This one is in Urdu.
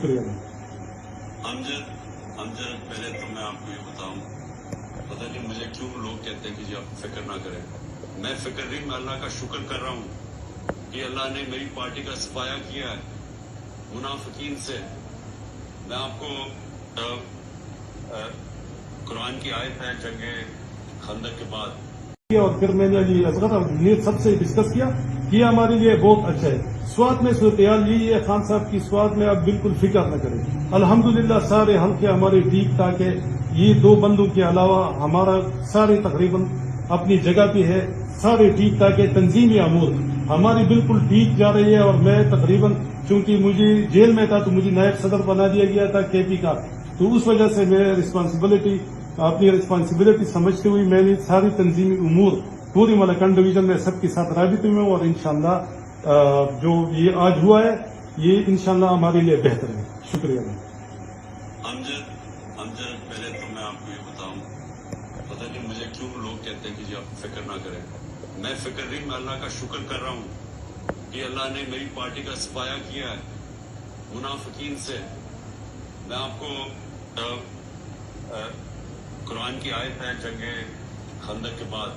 شکریہ امجد پہلے تو میں آپ کو یہ بتاؤں، پتہ نہیں مجھے کیوں لوگ کہتے ہیں کہ جی آپ فکر نہ کریں. میں فکر نہیں، میں اللہ کا شکر کر رہا ہوں کہ اللہ نے میری پارٹی کا صفایا کیا ہے منافقین سے. میں آپ کو قرآن کی آیت ہے جنگ خندق کے بعد، اور پھر میں نے علی اصغر یہ سب سے ڈسکس کیا ہمارے لیے بہت اچھا ہے. سوات میں صورتحال یہی ہے خان صاحب کی، سوات میں آپ بالکل فکر نہ کریں. الحمدللہ سارے حلقے ہمارے ٹھیک ٹھاک ہے. یہ 2 بندوں کے علاوہ ہمارا سارے تقریباً اپنی جگہ پہ ہے، سارے ٹھیک ٹھاک ہے. تنظیمی امور ہماری بالکل ٹھیک جا رہی ہے. اور میں تقریباً چونکہ مجھے جیل میں تھا تو مجھے نائب صدر بنا دیا گیا تھا کے پی کا، تو اس وجہ سے میں اپنی رسپانسبلٹی سمجھتے ہوئے میں نے ساری تنظیمی امور پوری ملکنڈ ڈویژن میں سب کے ساتھ رابطے میں ہوں. اور انشاءاللہ جو یہ آج ہوا ہے یہ انشاءاللہ ہمارے لیے بہتر ہے. شکریہ. امجد پہلے تو میں آپ کو یہ بتاؤں، پتہ نہیں مجھے کیوں لوگ کہتے ہیں کہ جی آپ فکر نہ کریں. میں فکر نہیں، میں اللہ کا شکر کر رہا ہوں کہ اللہ نے میری پارٹی کا صفایا کیا ہے منافقین سے. میں آپ کو قرآن کی آیت ہے جنگ خندق کے بعد،